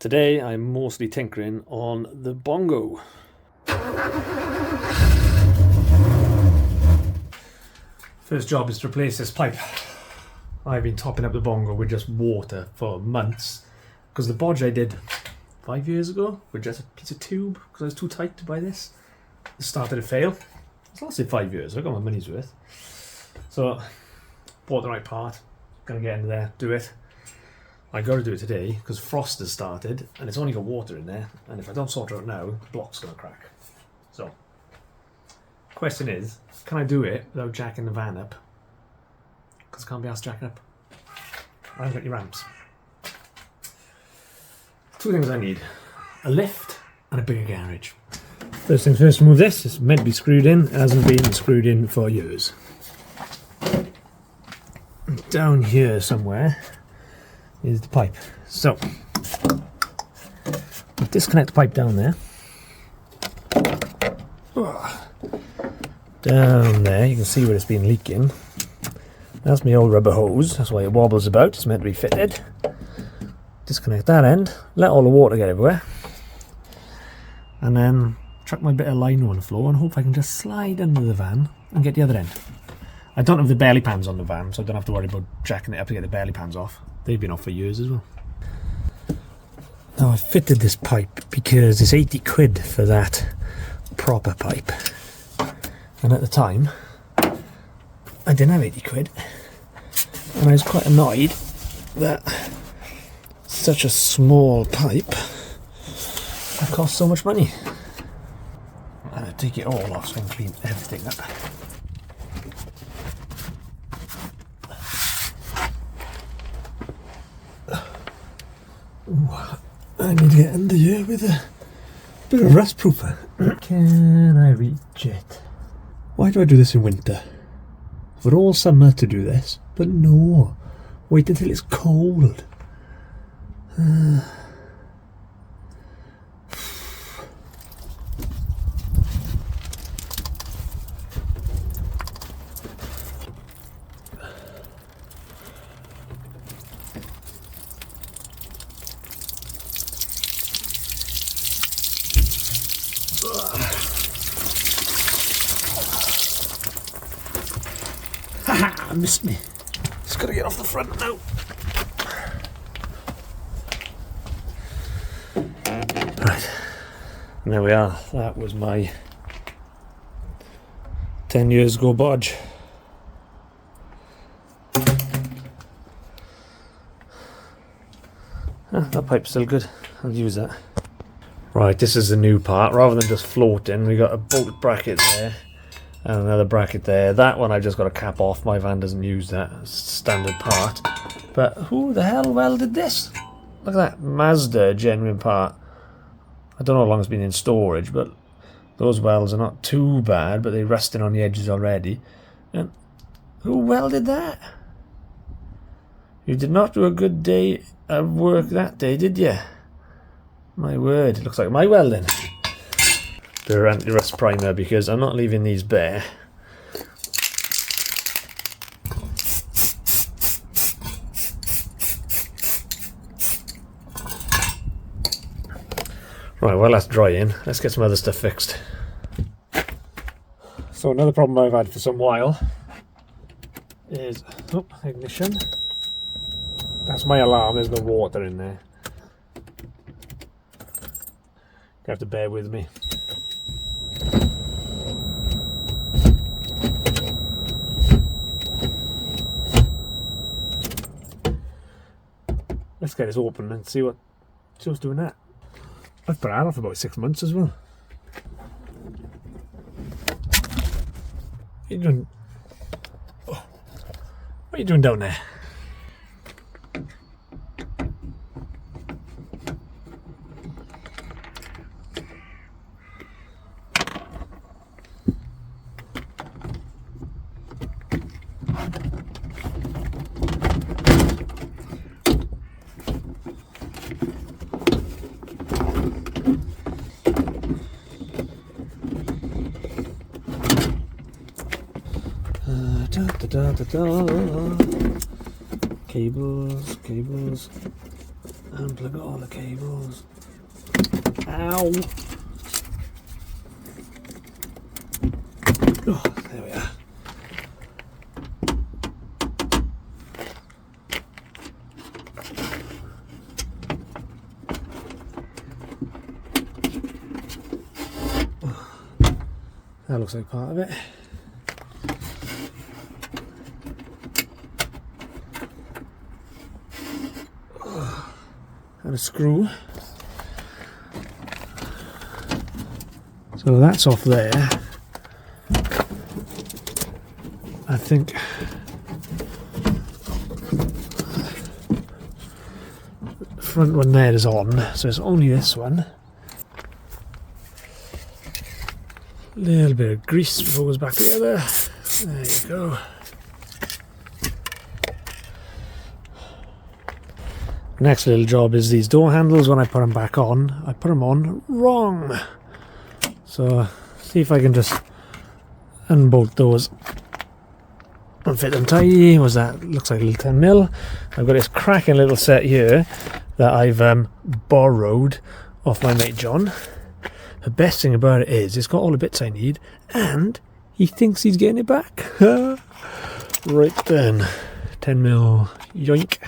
Today I'm mostly tinkering on the Bongo. First job is to replace this pipe. I've been topping up the Bongo with just water for months because the bodge I did 5 years ago with just a piece of tube because I was too tight to buy this. It started to fail. It's lasted 5 years, I got my money's worth. So, bought the right part, gonna get into there, do it. I got to do it today because frost has started and it's only got water in there, and if I don't sort it out now, the block's going to crack. So, question is, can I do it without jacking the van up? Because I can't be asked jacking up. I haven't got any ramps. Two things I need: a lift and a bigger garage. First things first, remove this. It's meant to be screwed in, it hasn't been screwed in for years. Down here somewhere is the pipe. So, disconnect the pipe down there. Down there, you can see where it's been leaking. That's my old rubber hose, that's why it wobbles about, it's meant to be fitted. Disconnect that end, let all the water get everywhere. And then chuck my bit of lino on the floor and hope I can just slide under the van and get the other end. I don't have the belly pans on the van, so I don't have to worry about jacking it up to get the belly pans off. They've been off for years as well. Now I fitted this pipe because it's 80 quid for that proper pipe. And at the time, I didn't have 80 quid. And I was quite annoyed that such a small pipe cost so much money. And I take it all off so I can clean everything up. Ooh, I need to get under here with a bit of rust proofer. Can I reach it? Why do I do this in winter? I've got all summer to do this, but no. Wait until it's cold. Haha, I missed me. Just gotta get off the front now. Right, and there we are. That was my 10 years ago bodge. That pipe's still good. I'll use that. Right, this is the new part. Rather than just floating, we got a bolt bracket there and another bracket there. That one I just got to cap off. My van doesn't use that. It's a standard part. But who the hell welded this? Look at that. Mazda genuine part. I don't know how long it's been in storage, but those welds are not too bad, but they're rusting on the edges already. And who welded that? You did not do a good day of work that day, did you? My word, it looks like my welding. The anti-rust primer, because I'm not leaving these bare. Right, well that's drying. Let's get some other stuff fixed. So another problem I've had for some while is ignition. That's my alarm, there's no water in there. You have to bear with me. Let's get this open and see what's doing that. I've put it on for about 6 months as well. What are you doing? Oh, what are you doing down there? Cables. Unplug all the cables. Ow! Oh, there we are. That looks like part of it. And a screw. So that's off there. I think the front one there is on, so it's only this one. A little bit of grease before it goes back together. There you go. Next little job is these door handles. When I put them back on, I put them on wrong. So see if I can just unbolt those and fit them tidy. Was that looks like a little 10mm. I've got this cracking little set here that I've borrowed off my mate John. The best thing about it is it's got all the bits I need, and he thinks he's getting it back. Right then, 10mm, yoink.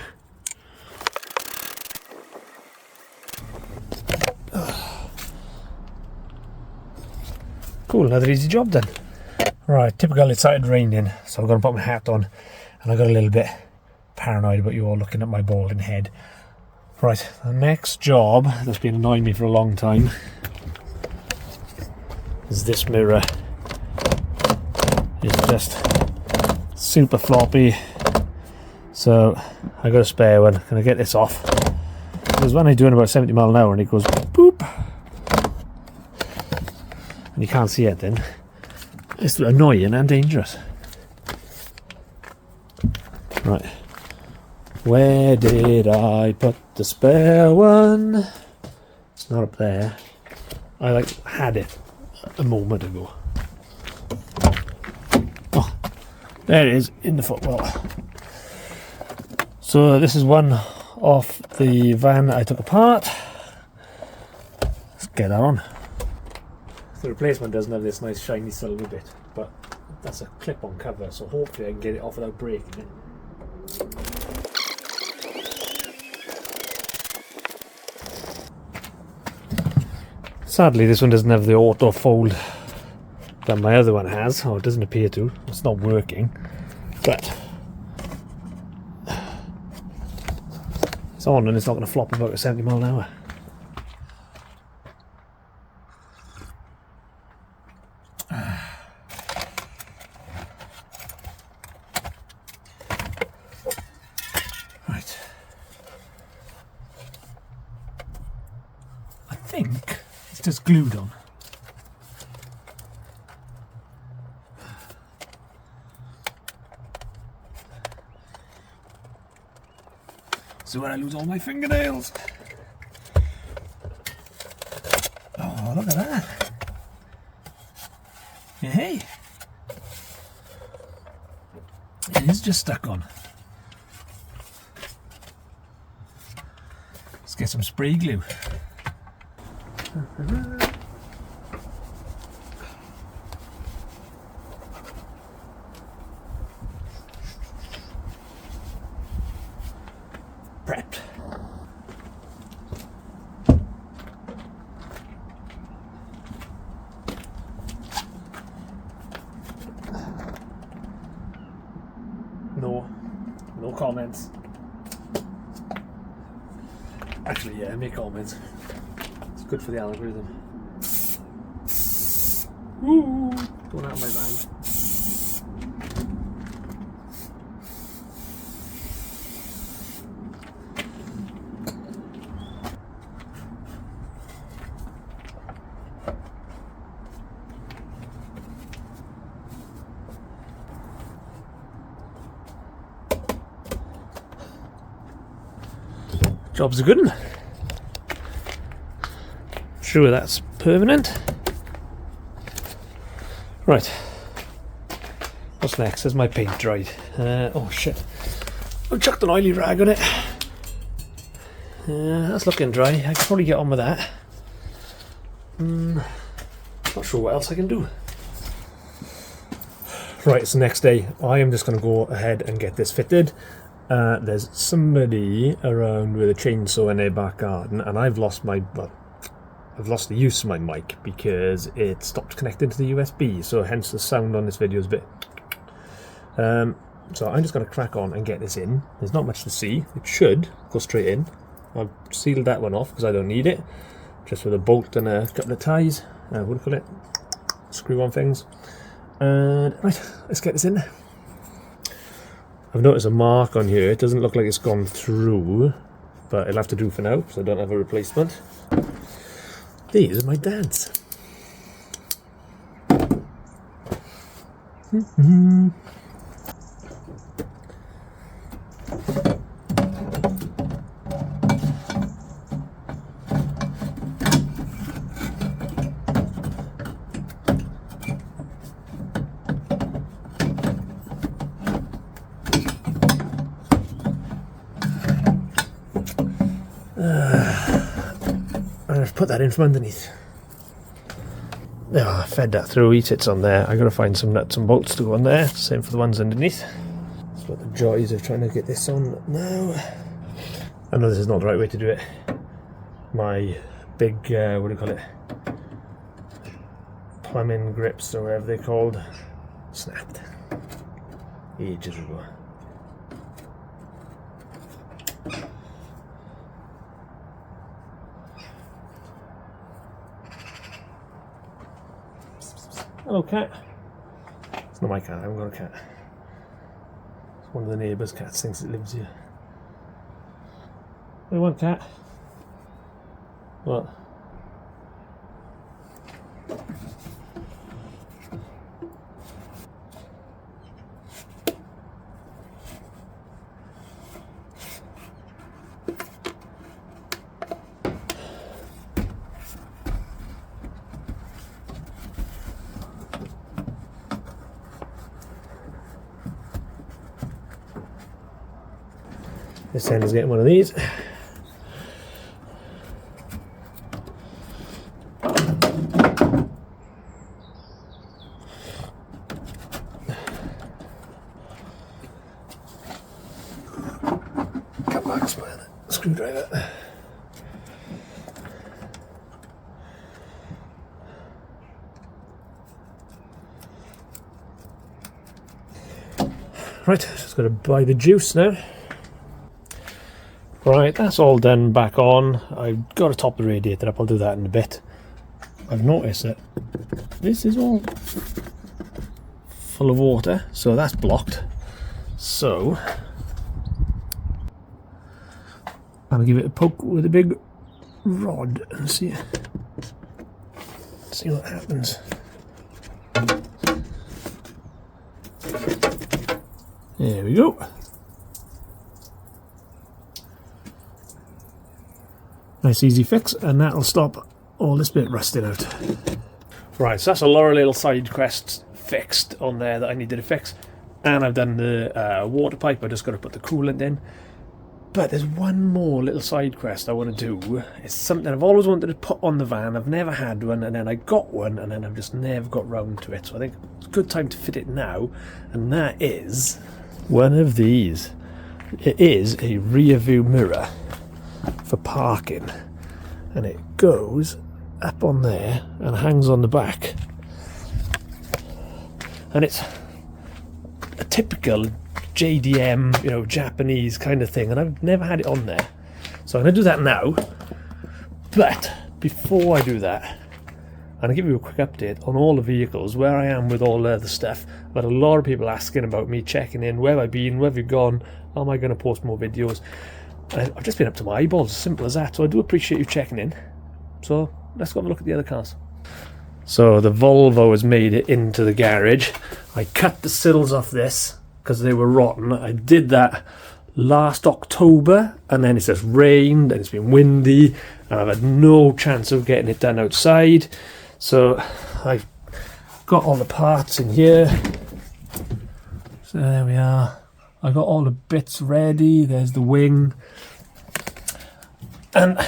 Cool, another easy job then. Right, typical, it started raining, so I'm going to put my hat on, and I got a little bit paranoid about you all looking at my balding head. Right, the next job that's been annoying me for a long time is this mirror. It's just super floppy, so I got a spare one. Can I get this off? Because when I'm doing about 70 miles an hour and it goes boop, and you can't see anything, it's annoying and dangerous. Right, where did I put the spare one? It's not up there. I had it a moment ago. Oh, there it is in the footwell. So this is one off the van that I took apart. Let's get that on. The replacement doesn't have this nice shiny silver bit, but that's a clip-on cover, so hopefully I can get it off without breaking it. Sadly, this one doesn't have the auto fold that my other one has, or it doesn't appear to. It's not working, but it's on and it's not going to flop about at 70 miles an hour. Right. I think it's just glued on. So when I lose all my fingernails. Oh, look at that. Yeah, hey. It is just stuck on. Let's get some spray glue. Prepped. No comments. Actually, yeah, make comments. It's good for the algorithm. Woo! Going out of my van. Job's a good one. Sure, that's permanent. Right. What's next? Has my paint dried? Oh shit. I chucked an oily rag on it. That's looking dry. I can probably get on with that. Not sure what else I can do. Right, it's the next day. I am just going to go ahead and get this fitted. There's somebody around with a chainsaw in their back garden, and I've lost my, well, I've lost the use of my mic because it stopped connecting to the USB, so hence the sound on this video is a bit... so I'm just going to crack on and get this in. There's not much to see. It should go straight in. I've sealed that one off because I don't need it. Just with a bolt and a couple of ties. What do you call it? Screw on things. And right, let's get this in. I've noticed a mark on here. It doesn't look like it's gone through, but it'll have to do for now because I don't have a replacement. These are my dad's. I've put that in from underneath. I fed that through, it's on there. I gotta find some nuts and bolts to go on there. Same for the ones underneath. That's what the joys of trying to get this on now. I know this is not the right way to do it. My big, what do you call it? Plumbing grips or whatever they're called. Snapped. Ages ago. Hello, cat. It's not my cat, I haven't got a cat. It's one of the neighbours' cats, thinks it lives here. Hey, one cat. What? This end is getting one of these. Cut marks with a screwdriver. Right, just got to buy the juice now. Right, that's all done back on. I've got to top the radiator up, I'll do that in a bit. I've noticed that this is all full of water, so that's blocked. So, I'll give it a poke with a big rod and see what happens. There we go. Nice easy fix, and that'll stop all this bit rusting out. Right, so that's a lot of little side crests fixed on there that I needed to fix, and I've done the water pipe. I just got to put the coolant in. But there's one more little side crest I want to do. It's something I've always wanted to put on the van. I've never had one, and then I got one, and then I've just never got round to it. So I think it's a good time to fit it now, and that is one of these. It is a rear view mirror for parking, and it goes up on there and hangs on the back, and it's a typical JDM, you know, Japanese kind of thing, and I've never had it on there, so I'm going to do that now. But before I do that, I'm going to give you a quick update on all the vehicles, where I am with all the stuff. I've had a lot of people asking about me, checking in, where I've been, where have you gone, am I going to post more videos. I've just been up to my eyeballs, as simple as that, so I do appreciate you checking in. So let's go have a look at the other cars. So the Volvo has made it into the garage. I cut the sills off this because they were rotten. I did that last October, and then it's just rained and it's been windy, and I've had no chance of getting it done outside. So I've got all the parts in here. So there we are. I got all the bits ready. There's the wing. And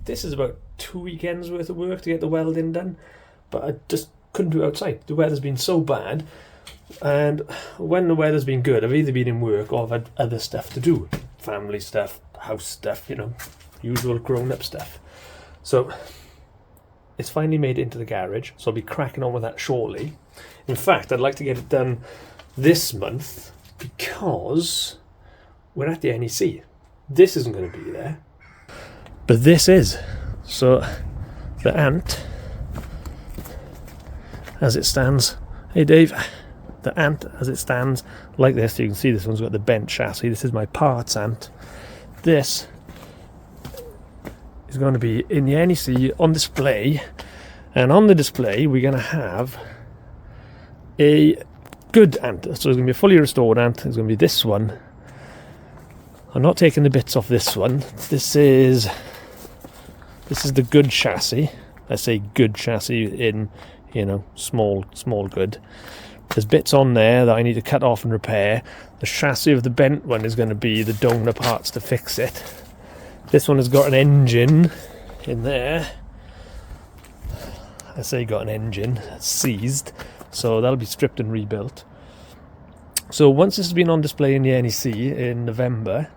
this is about 2 weekends worth of work to get the welding done, but I just couldn't do it outside. The weather's been so bad, and when the weather's been good, I've either been in work or I've had other stuff to do. Family stuff, house stuff, you know, usual grown-up stuff. So it's finally made it into the garage, so I'll be cracking on with that shortly. In fact, I'd like to get it done this month because we're at the NEC. This isn't going to be there, but this is. So the Ant, as it stands, hey Dave, the Ant as it stands like this, you can see this one's got the bent chassis. This is my parts Ant. This is going to be in the NEC on display, and on the display we're going to have a good Ant. So it's going to be a fully restored Ant. It's going to be this one. I'm not taking the bits off this one. This is the good chassis. I say good chassis in, you know, small good. There's bits on there that I need to cut off and repair. The chassis of the bent one is going to be the donor parts to fix it. This one has got an engine in there. I say got an engine, seized. So that'll be stripped and rebuilt. So once this has been on display in the NEC in November,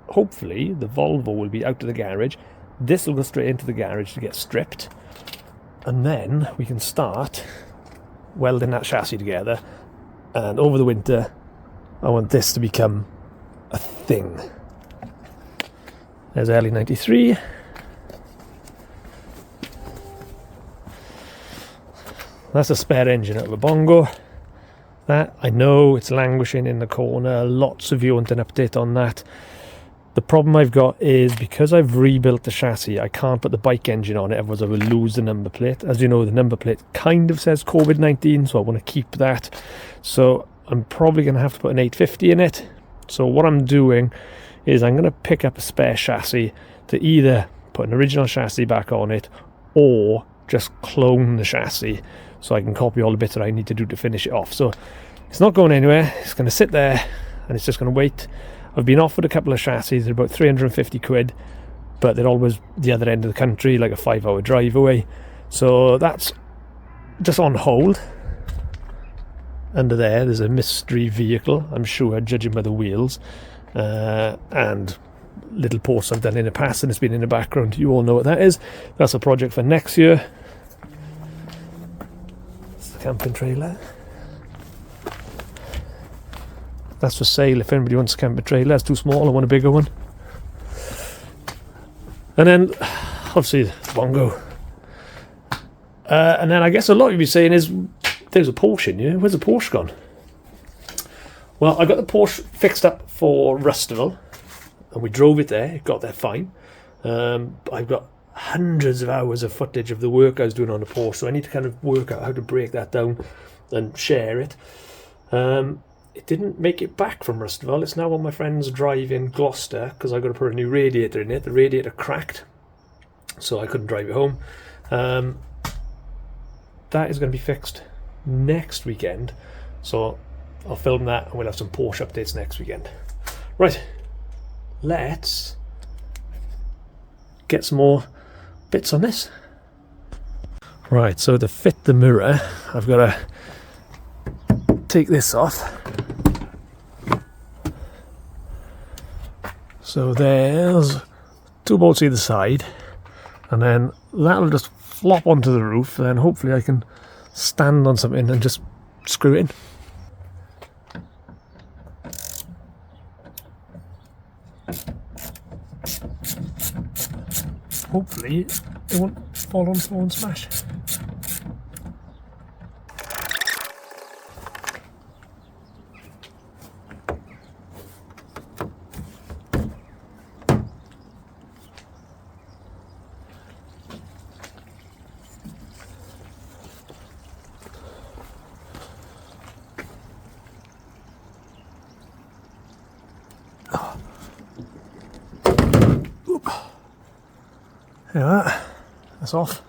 hopefully the Volvo will be out of the garage. This will go straight into the garage to get stripped, and then we can start welding that chassis together. And over the winter I want this to become a thing. There's LE93. That's a spare engine out of a Bongo. That, I know, it's languishing in the corner. Lots of you want an update on that. The problem I've got is because I've rebuilt the chassis, I can't put the bike engine on it, otherwise I will lose the number plate. As you know, the number plate kind of says COVID-19, so I want to keep that. So I'm probably going to have to put an 850 in it. So what I'm doing is I'm going to pick up a spare chassis to either put an original chassis back on it or just clone the chassis so I can copy all the bits that I need to do to finish it off. So it's not going anywhere. It's going to sit there and it's just going to wait. I've been offered a couple of chassis. They're about 350 quid, but they're always the other end of the country, like a 5-hour drive away. So that's just on hold. Under there's a mystery vehicle, I'm sure, judging by the wheels, and little posts I've done in the past, and it's been in the background. You all know what that is. That's a project for next year. It's the camping trailer. That's for sale if anybody wants a camper trailer. It's too small, I want a bigger one. And then, obviously, Bongo. And then I guess a lot of you saying is, there's a Porsche in here. Where's the Porsche gone? Well, I got the Porsche fixed up for Rustival, and we drove it there. It got there fine. I've got hundreds of hours of footage of the work I was doing on the Porsche, so I need to kind of work out how to break that down and share it. It didn't make it back from Rustival. It's now on my friend's drive in Gloucester because I've got to put a new radiator in it. The radiator cracked, so I couldn't drive it home. That is going to be fixed next weekend, so I'll film that and we'll have some Porsche updates next weekend. Right, let's get some more bits on this. Right, so to fit the mirror, I've got to take this off. So there's 2 bolts either side, and then that'll just flop onto the roof, and then hopefully I can stand on something and just screw it in. Hopefully it won't fall on the floor and smash. Yeah, that's off.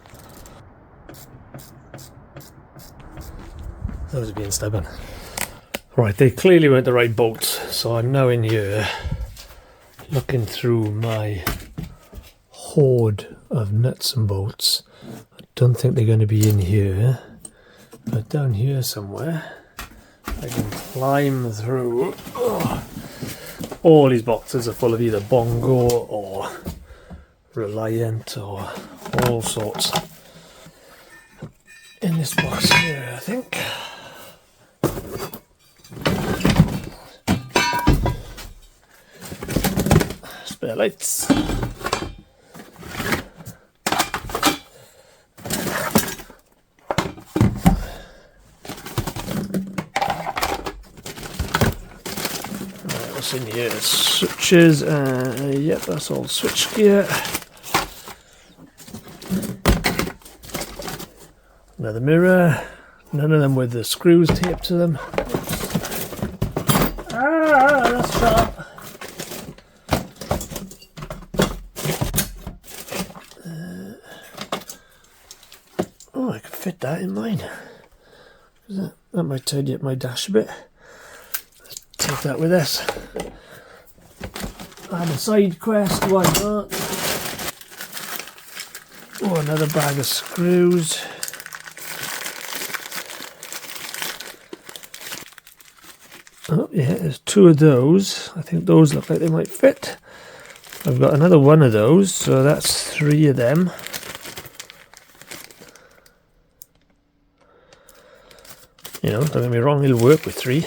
Those are being stubborn. Right, they clearly weren't the right bolts, so I'm now in here looking through my hoard of nuts and bolts. I don't think they're going to be in here, but down here somewhere I can climb through. Oh, all these boxes are full of either Bongo or Reliant or all sorts. In this box here, I think. Spare lights. What's in here? Switches. Yep, that's all switch gear. Another mirror. None of them with the screws taped to them. Ah, that's sharp. Oh, I could fit that in mine. That might tidy up my dash a bit. Let's take that with us. And a side quest, why not? Oh, another bag of screws. Oh yeah, there's two of those. I think those look like they might fit. I've got another one of those, so that's three of them. You know, don't get me wrong, it'll work with three.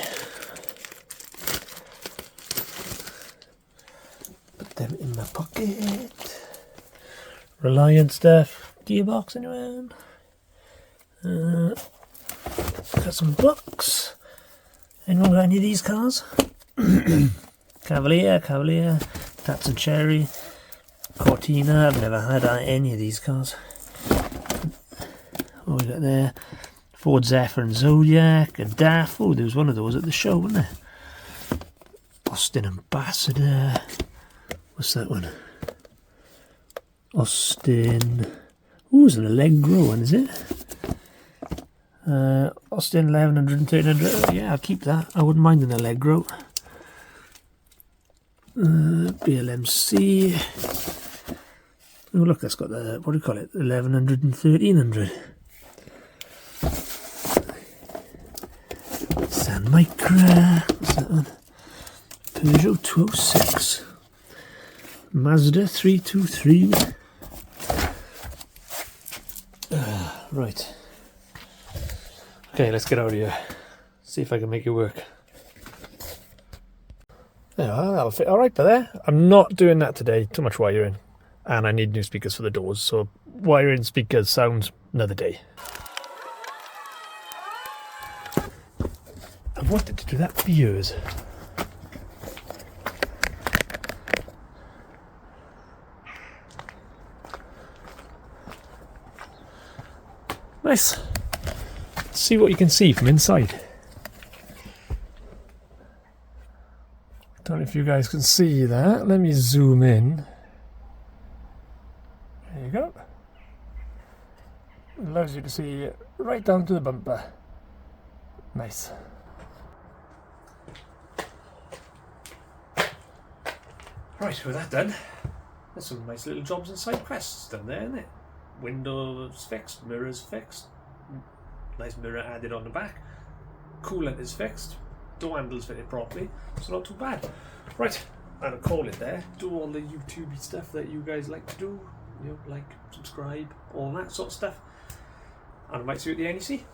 Put them in my pocket. Reliant stuff. Gearbox, anyone? Got some books. Anyone got any of these cars? Cavalier, Tatson Cherry, Cortina. I've never had any of these cars. What we got there? Ford Zephyr and Zodiac, a DAF. Oh, there was one of those at the show, wasn't there? Austin Ambassador. What's that one? Austin. Ooh, it's an Allegro one, is it? Austin 1100 and 1300. Yeah, I'll keep that. I wouldn't mind an Allegro. BLMC. Oh, look, that's got the, what do you call it? 1100 and 1300. San Micra. What's that one? Peugeot 206. Mazda 323. Right. Okay, let's get out of here. See if I can make it work. Yeah, that'll fit alright there. I'm not doing that today. Too much wiring. And I need new speakers for the doors. So wiring speakers sounds another day. I've wanted to do that for years. Nice. See what you can see from inside. Don't know if you guys can see that. Let me zoom in. There you go. It allows you to see right down to the bumper. Nice. Right, with that done, there's some nice little jobs and side quests done there, isn't it? Windows fixed, mirrors fixed, nice mirror added on the back, coolant is fixed, door handles fitted properly, so not too bad. Right, and I'll call it there. Do all the YouTubey stuff that you guys like to do, you know, like, subscribe, all that sort of stuff, and I might see you at the NEC.